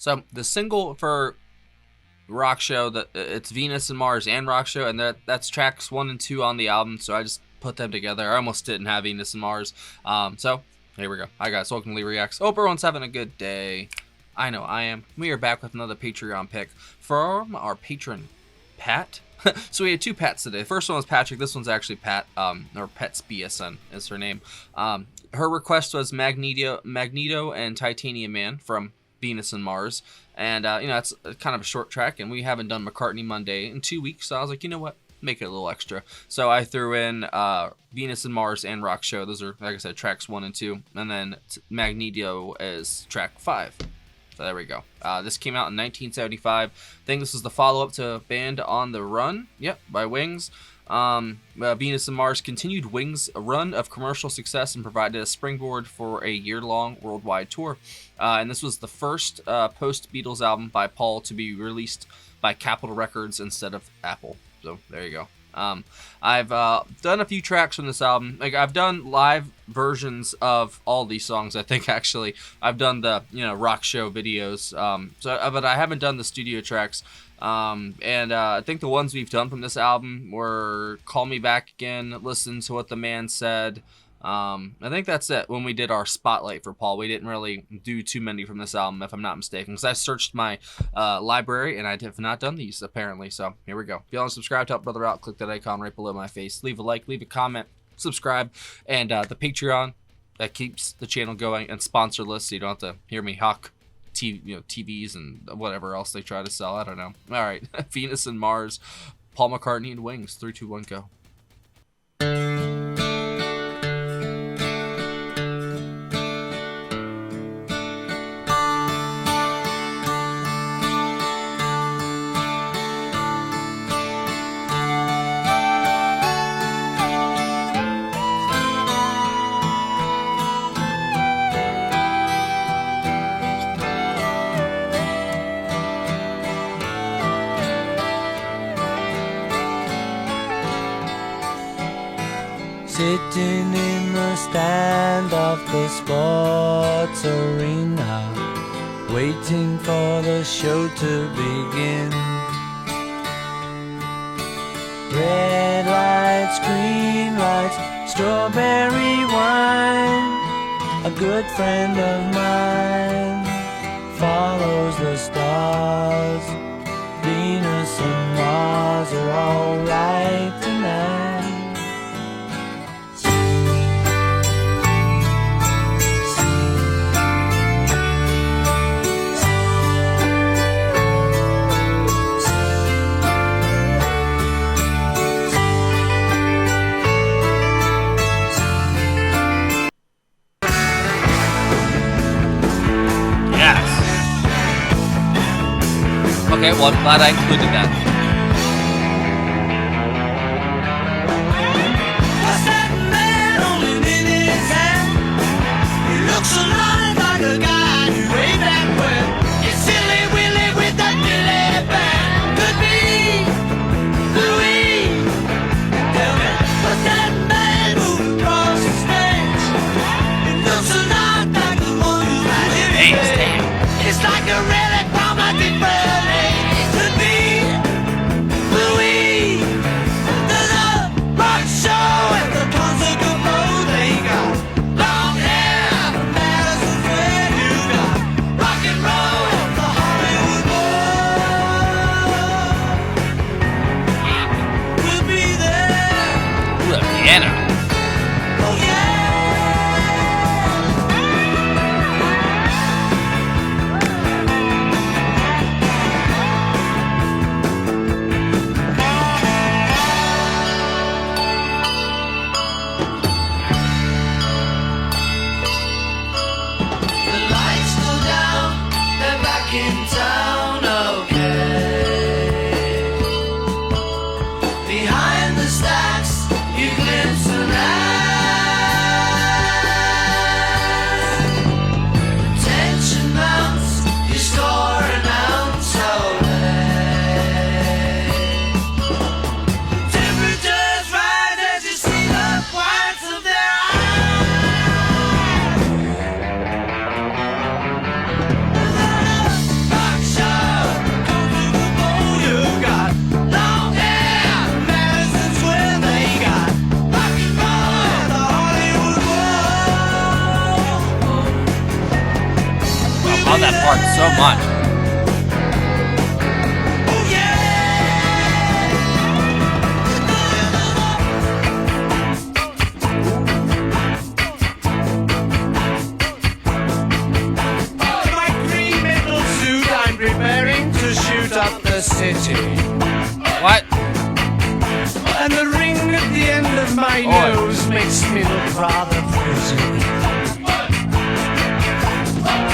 So the single for Rock Show, it's Venus and Mars and Rock Show, and that's tracks 1 and 2 on the album. So I just put them together. I almost didn't have Venus and Mars. So here we go. Hi guys, welcome to Lee Reacts. Hope everyone's having a good day. I know I am. We are back with another Patreon pick from our patron, Pat. So we had 2 Pats today. The first one was Patrick. This one's actually Pat, or Petsbsn is her name. Her request was Magneto and Titanium Man from Venus and Mars. And, that's kind of a short track, and we haven't done McCartney Monday in 2 weeks. So I was like, you know what? Make it a little extra. So I threw in Venus and Mars and Rock Show. Those are, like I said, tracks 1 and 2. And then Magneto is track 5. So there we go. This came out in 1975. I think this is the follow-up to Band on the Run. Yep, by Wings. Venus and Mars continued Wings' run of commercial success and provided a springboard for a year-long worldwide tour. And this was the first post-Beatles album by Paul to be released by Capitol Records instead of Apple. So there you go. I've done a few tracks from this album. Like, I've done live versions of all these songs. I think actually I've done the Rock Show videos. But I haven't done the studio tracks. I think the ones we've done from this album were Call Me Back Again, Listen to What the Man Said. I think that's it. When we did our spotlight for Paul, we didn't really do too many from this album, if I'm not mistaken, because I searched my library and I have not done these apparently. So here we go. If you want to subscribe to help brother out, click that icon right below my face. Leave a like, leave a comment, subscribe, and the Patreon that keeps the channel going, and sponsor list so you don't have to hear me hawk TVs and whatever else they try to sell. I don't know. All right, Venus and Mars, Paul McCartney and Wings. 3, 2, 1, go. Sitting in the stand of the sports arena, waiting for the show to begin. Red lights, green lights, strawberry wine. A good friend of mine follows the stars. Venus and Mars are alright tonight. Okay, well, I'm glad I included that. What's that man holding in his hand? He looks a lot like a guy who way back when. It's Silly Willy with that Billy band. Could be Louis. Tell me, what's that man moving across the stage? He looks a lot like the one who's right here. It's like a relic from a dead bird. love that part so much. Up the city. What? And the ring at the end of my nose makes me look rather pretty.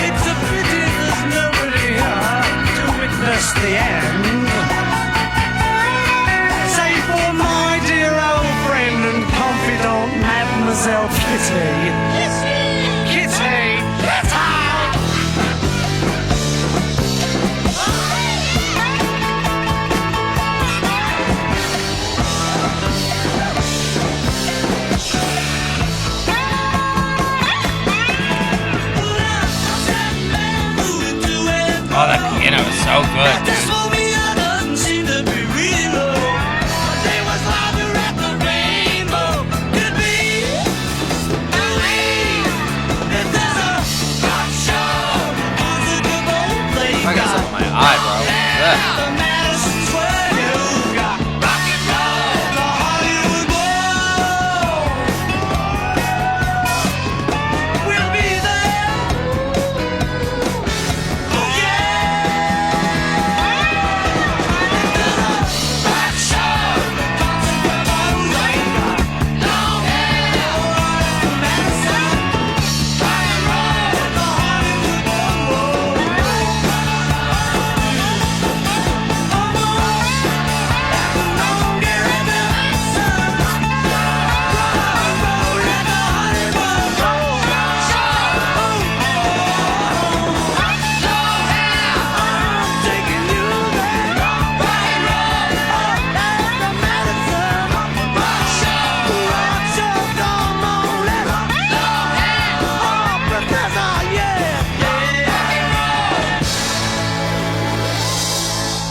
It's a pity there's nobody here to witness the end. Save for my dear old friend and confidant, Mademoiselle Kitty. Kitty! Kitty! Oh, that piano is so good. I got something in my eye, bro. Ugh.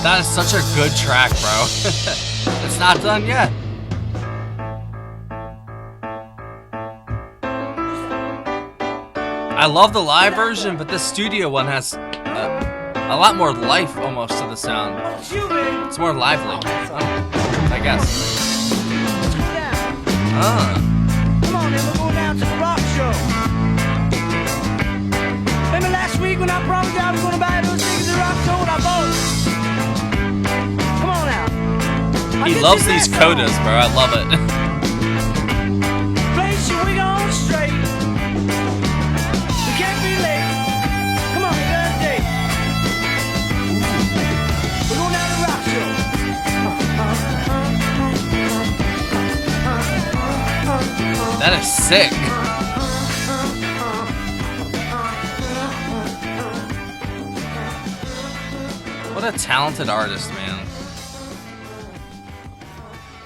That is such a good track, bro. It's not done yet. I love the live version, but this studio one has a lot more life almost to the sound. It's more lively, I guess. Come on, then we're going down to the rock show. Remember last week when I promised you I was going to buy those tickets to the rock show and I bought them? Come on now. He loves these codas, bro. I love it. Place your wig on straight. We can't be late. Come on, we got a date. We're going down to the rock show. That is sick. What a talented artist, man.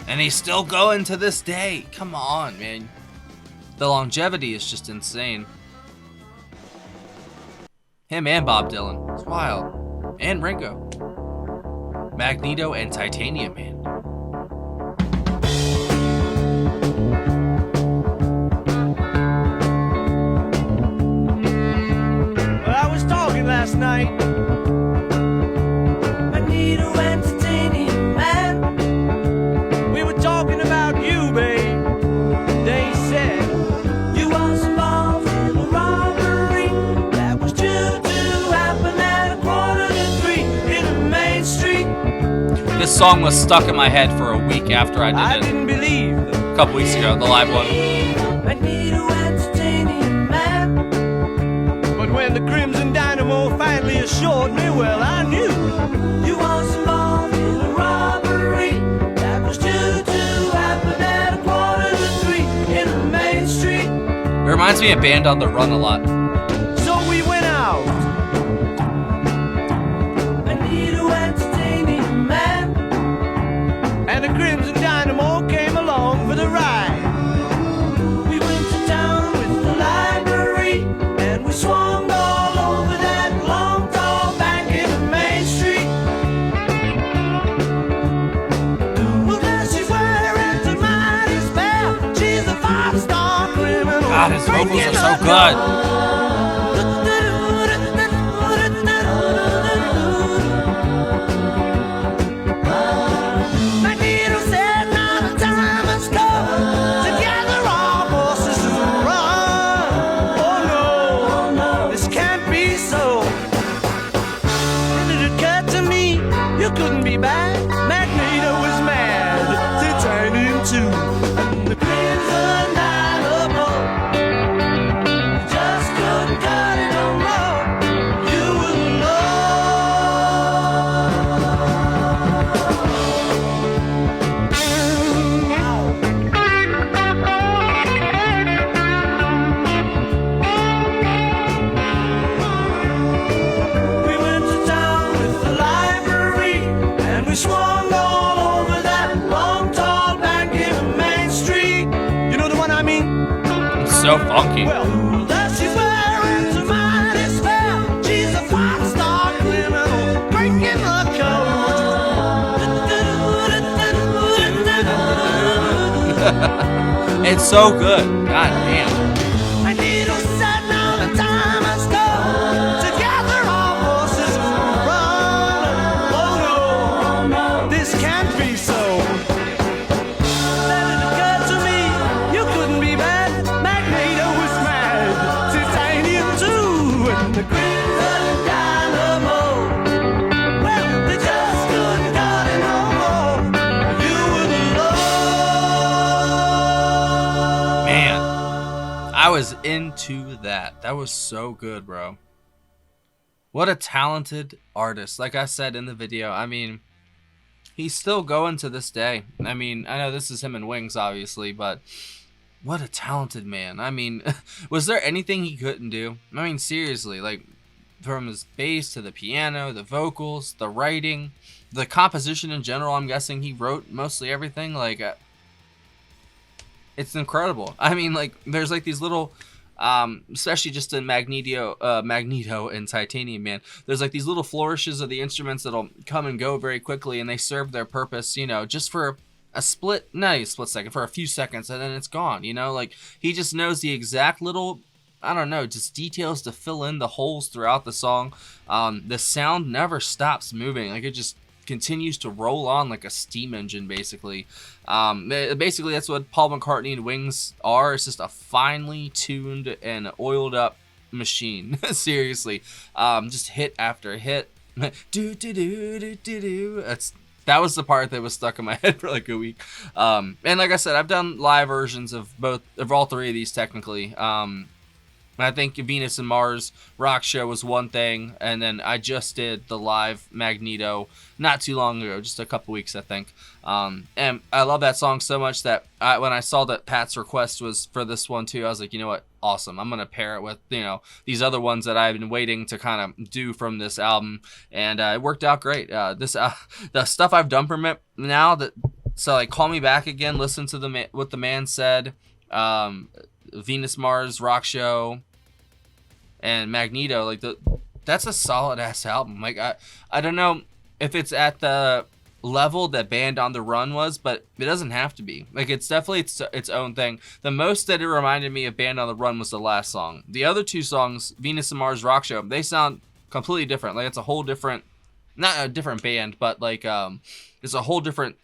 And he's still going to this day. Come on, man. The longevity is just insane. Him and Bob Dylan. It's wild. And Ringo. Magneto and Titanium Man. Well, I was talking last night. Magneto and Titanium Man. We were talking about you, babe. They said you was involved in a robbery that was due to happen at 2:45 in the main street. This song was stuck in my head for a week after I I did it. didn't believe A couple weeks ago, the live one. Magneto and Titanium Man. But when the Crimson Dynamo finally assured me, well, I knew you was involved in a robbery that was due to happen at 2:45 in the main street. It reminds me of Band on the Run a lot. So we went out. Magneto and Titanium Man. And the Crimson Dynamo came along for the ride. We went to town with the library, and we swung all over that long, tall bank in the main street. Well, there she wearing the mighty spell. She's the five-star criminal. God, his vocals are so good. so funky. Well, there she's wearing a mighty spell. She's a pop star criminal, breaking the code. It's so good. God damn. Magneto said now the time has come to gather our forces and run. Oh no, this can't be so. Then it occurred to me, you couldn't be bad. Magneto was mad, Titanium too, and the Green Dynamo. Well, they just couldn't got it no more. You were the love. Man, I was into that. That was so good, bro. What a talented artist. Like I said in the video, I mean, he's still going to this day. I mean, I know this is him and Wings, obviously, but what a talented man. I mean, was there anything he couldn't do? I mean, seriously, like, from his bass to the piano, the vocals, the writing, the composition in general, I'm guessing he wrote mostly everything. Like, it's incredible. I mean, like, there's like these little, especially just in Magneto and Titanium Man, there's like these little flourishes of the instruments that'll come and go very quickly, and they serve their purpose, you know, just for a split, not even a split second, for a few seconds, and then it's gone, you know, like, he just knows the exact little, I don't know, just details to fill in the holes throughout the song. The sound never stops moving, like, it just continues to roll on like a steam engine, basically. Basically, that's what Paul McCartney and Wings are. It's just a finely tuned and oiled up machine. Seriously, just hit after hit. Do do do do do do. That was the part that was stuck in my head for like a week. And like I said, I've done live versions of all three of these technically. I think Venus and Mars Rock Show was one thing, and then I just did the live Magneto not too long ago, just a couple weeks, I think. And I love that song so much that when I saw that Pat's request was for this one too, I was like, you know what, awesome. I'm gonna pair it with, you know, these other ones that I've been waiting to kind of do from this album, and it worked out great. The stuff I've done from it now, so like Call Me Back Again, listen to what the man said, Venus Mars Rock Show, and Magneto, like that's a solid ass album. Like I don't know if it's at the level that Band on the Run was, but it doesn't have to be. Like, it's definitely its own thing. The most that it reminded me of Band on the Run was the last song. The other two songs, Venus and Mars Rock Show, they sound completely different. Like, it's a whole different, not a different band, but like it's a whole different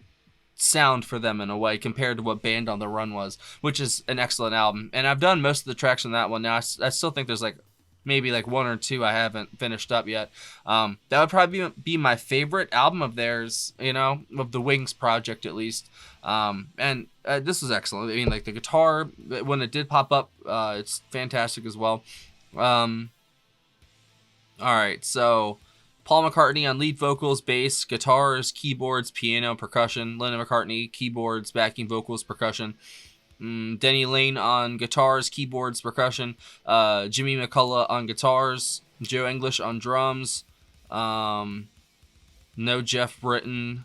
sound for them in a way compared to what Band on the Run was, which is an excellent album. And I've done most of the tracks on that one. Now I still think there's like maybe like one or two I haven't finished up yet. That would probably be my favorite album of theirs, you know, of the Wings project at least. And this was excellent. I mean, like, the guitar, when it did pop up, it's fantastic as well. All right, so Paul McCartney on lead vocals, bass, guitars, keyboards, piano, percussion. Lennon McCartney, keyboards, backing vocals, percussion. Denny Lane on guitars, keyboards, percussion. Jimmy McCullough on guitars. Joe English on drums. No Jeff Britton.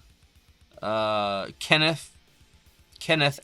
Kenneth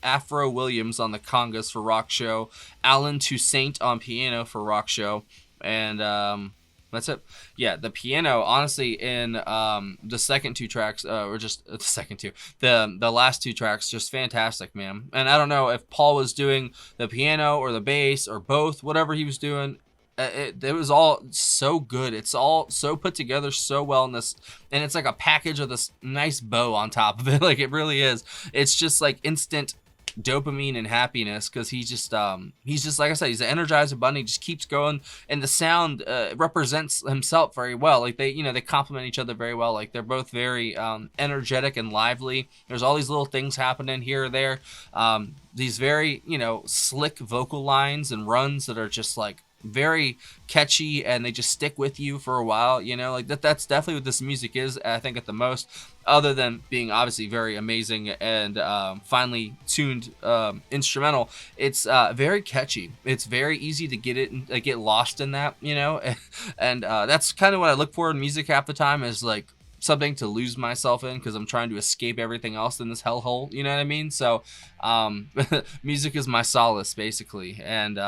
Afro Williams on the congas for Rock Show. Alan Toussaint on piano for Rock Show. And that's it. Yeah, the piano, honestly, in the second two tracks, or just the second two, the last two tracks, just fantastic, man. And I don't know if Paul was doing the piano or the bass or both, whatever he was doing. It was all so good. It's all so put together so well in this, and it's like a package of this nice bow on top of it. Like, it really is. It's just like instant dopamine and happiness, because he's just like I said, he's an energizer bunny. He just keeps going, and the sound represents himself very well. Like, they complement each other very well. Like, they're both very energetic and lively. There's all these little things happening here or there, these very, you know, slick vocal lines and runs that are just like very catchy, and they just stick with you for a while, you know. Like, that's definitely what this music is, I think, at the most, other than being obviously very amazing and finely tuned instrumental. It's very catchy. It's very easy to get lost in that, you know. And that's kind of what I look for in music half the time, is like something to lose myself in because I'm trying to escape everything else in this hellhole. You know what I mean? So, music is my solace basically, and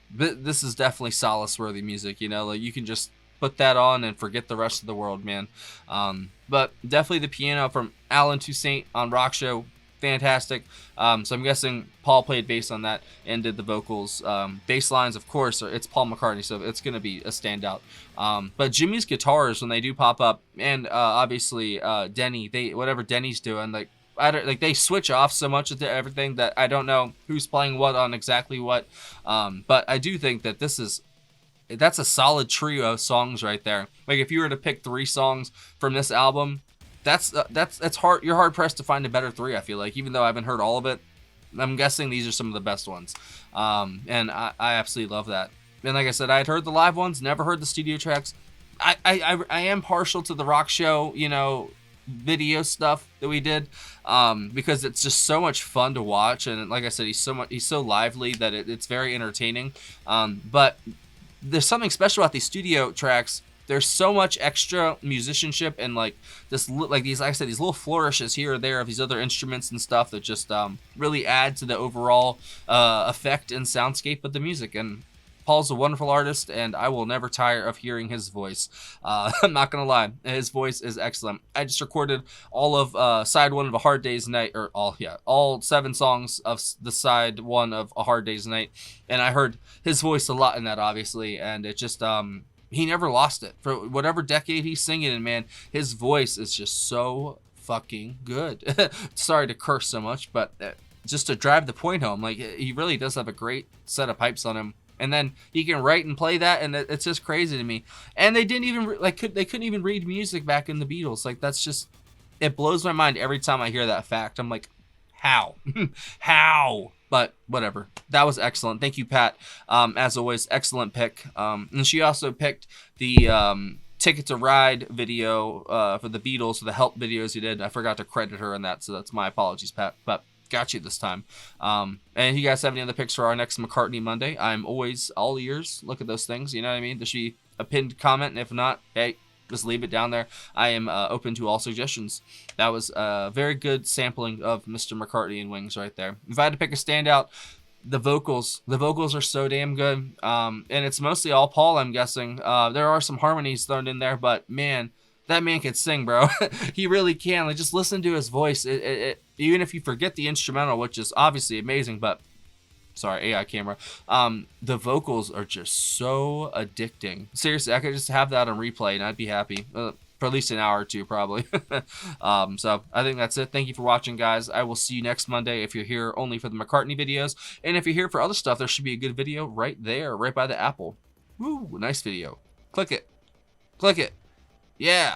this is definitely solace-worthy music. You know, like you can just put that on and forget the rest of the world, man. But definitely the piano from Alan Toussaint on Rock Show, fantastic. So I'm guessing Paul played bass on that and did the vocals. Bass lines, of course, it's Paul McCartney, so it's going to be a standout. But Jimmy's guitars, when they do pop up, and obviously Denny, whatever Denny's doing, like they switch off so much of everything that I don't know who's playing what on exactly what. But I do think that that's a solid trio of songs right there. Like if you were to pick 3 songs from this album, that's hard. You're hard pressed to find a better 3. I feel like, even though I haven't heard all of it, I'm guessing these are some of the best ones. And I absolutely love that. And like I said, I had heard the live ones, never heard the studio tracks. I am partial to the Rock Show, you know, video stuff that we did, because it's just so much fun to watch. And like I said, he's so lively that it's very entertaining. But there's something special about these studio tracks. There's so much extra musicianship and like these, like I said, these little flourishes here or there of these other instruments and stuff that just really add to the overall effect and soundscape of the music. And Paul's a wonderful artist, and I will never tire of hearing his voice. I'm not gonna lie, his voice is excellent. I just recorded all of side 1 of A Hard Day's Night, or all 7 songs of the side 1 of A Hard Day's Night, and I heard his voice a lot in that, obviously, and it just he never lost it for whatever decade he's singing in. Man, his voice is just so fucking good. Sorry to curse so much, but just to drive the point home, like he really does have a great set of pipes on him. And then he can write and play that, and it's just crazy to me. And they didn't even they couldn't even read music back in the Beatles. Like that's just, it blows my mind every time I hear that fact. I'm like, how, how? But whatever. That was excellent. Thank you, Pat. As always, excellent pick. And she also picked the Ticket to Ride video for the Beatles, for the Help videos he did. I forgot to credit her on that, so that's my apologies, Pat. But got you this time. And if you guys have any other picks for our next McCartney Monday, I'm always all ears. Look at those things, you know what I mean? There should be a pinned comment, and if not, hey, just leave it down there. I am open to all suggestions. That was a very good sampling of Mr. McCartney and Wings right there. If I had to pick a standout, the vocals are so damn good. And it's mostly all Paul, I'm guessing. There are some harmonies thrown in there, but man, that man can sing, bro. He really can. Like, just listen to his voice. Even if you forget the instrumental, which is obviously amazing, but sorry, AI camera. The vocals are just so addicting. Seriously, I could just have that on replay and I'd be happy. For at least an hour or 2, probably. So I think that's it. Thank you for watching, guys. I will see you next Monday if you're here only for the McCartney videos. And if you're here for other stuff, there should be a good video right there, right by the Apple. Woo, nice video. Click it. Click it. Yeah.